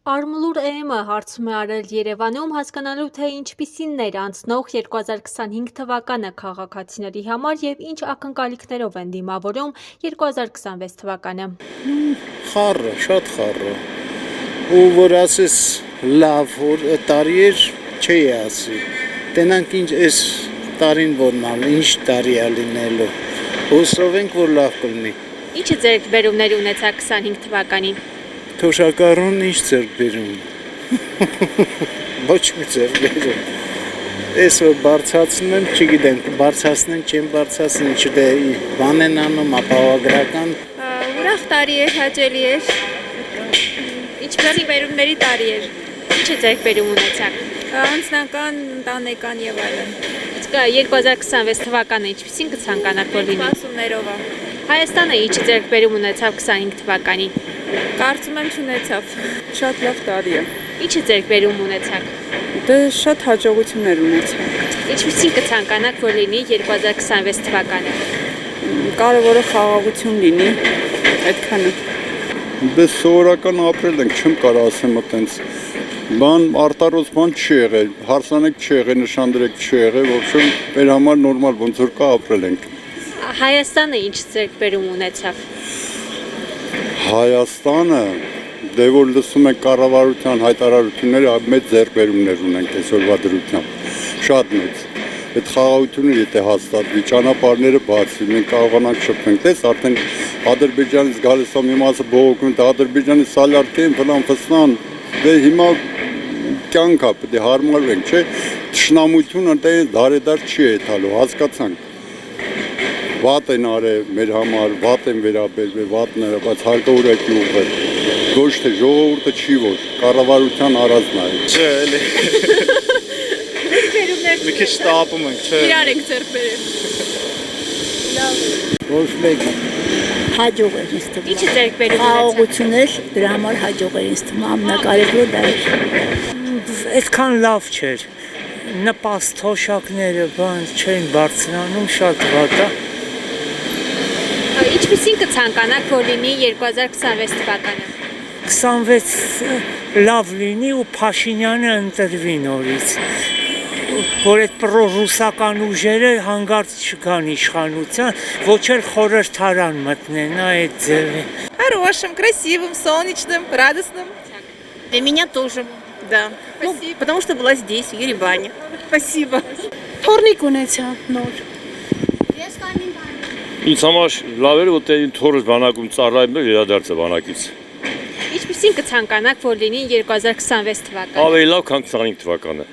Արմլուր ԷՄ հարցում է արել Երևանում հասկանալու թե ինչպիսին էր անցնող 2025 թվականը քաղաքացիների համար եւ ինչ ակնկալիքներով են դիմավորում 2026 թվականը։ Խառը, շատ խառը։ Ու որ ասես լավ տարի էր, չի ասի։ Տենանք ինչ էս տարին որն ալ, ինչ տարի ա լինելու։ Հուսով ենք, որ լավ կլինի։ Ինչը ձեր բերումներ ունեցաք 25 թվականին։ Թոշակառուն ինչ ձեռք բերում։ Ոչ մի ձեռք բերում։ Էս որ բարձրացնում եմ, չգիտեմ, բարձրացնեն, չեմ բարձրացնեն, չդե բան են անում, ապահովագրական։ Ուրախ տարի էր, հաճելի էր։ Ինչպիսի բերումների տարի էր։ Ինչը ձեր բերում ունեցաք։ Անձնական, ընտանեկան եւ այլն։ Իսկ 2026 թվականը ինչպիսին կցանկանաք որ լինի։ Սպասումներով է։ Հայաստանը ինչ ձեր բերում ունեցավ 25 թվականին։ Կարծում եմ չունեցավ։ Շատ լավ տարի է։ Ինչը ձեր բերում ունեցաք։ Դե շատ հաջողություններ ունեցա։ Ինչպիսին կցանկանաք որ լինի 2026 թվականը։ Կարևորը խաղաղություն լինի, այդքանը։ Դե սովորական ապրել ենք, չեմ կարող ասեմ այտենց բան արտարոց բան չի եղել, հարսանեք չի եղել, նշանդրեք չի եղել, ոբշեմ մեր համար նորմալ ոնց որ կա ապրել ենք։ Հայաստանը ինչ ձեր բերում ունեցավ։ Հայաստանը դե որ լսում ենք կառավարության հայտարարությունները մեծ ձեռքբերումներ ունենք այսօրվա դրությամբ, շատ մեծ։ Այդ խաղաղությունը եթե հաստատվի, ճանապարհները բացվի, մենք կարողանանք շփվենք, տես արդեն Ադրբեջանից գալիս է մի մասը բողոքում, Ադրբեջանի սալարկեն, ֆլան ֆստան, դե հիմա կյանք է, պետք է հարմարվենք, չէ՞։ Թշնամությունը դե դարեդար չի եթալու, հասկացանք։ Վատ են արել մեր համար, վատ են վերաբերվել, վատները, բայց հարկավորակի ուղղել։ Ոչ թե ժողովուրդը չի որ, կառավարության արածն է։ Չէ, էլի։ Մի քիչ տապում ենք, չէ։ Իրար ենք ձեռք բերել։ Ոչ մեկ։ Հաջող էր ինձ թվում։ Ինչը ձեր բերում ունեցաք։ Խաղաղություն էր, դրա համար հաջող էր ինձ թվում, ամենակարևորը դա էր։ Այդքան լավ չէր։ Նպաստ թոշակները բան չէին բարձրանում, շատ վատ է։ Ինչպիսին կցանկանաք որ լինի 2026 թվականը։ 26 լավ լինի ու Փաշինյանը ընտրվի նորից, որ այդ պրոռուսական ուժերը հանգարց չգան իշխանության, ոչ էլ խորհրդարան մտնեն, այդ ձևի։ Хорошим, красивым, солнечным, радостным. Для меня тоже, да. Ну, потому что была здесь, в Ереване. Спасибо. Թորնիկ ունեցա նոր։ Ինձ համար լավ էր, որ տեն թորս բանակում ծառայում էր վերադարձը բանակից։ Ինչպիսին կցանկանաք որ լինի 2026 թվականը։ Ավելի լավ, քան 25 թվականը։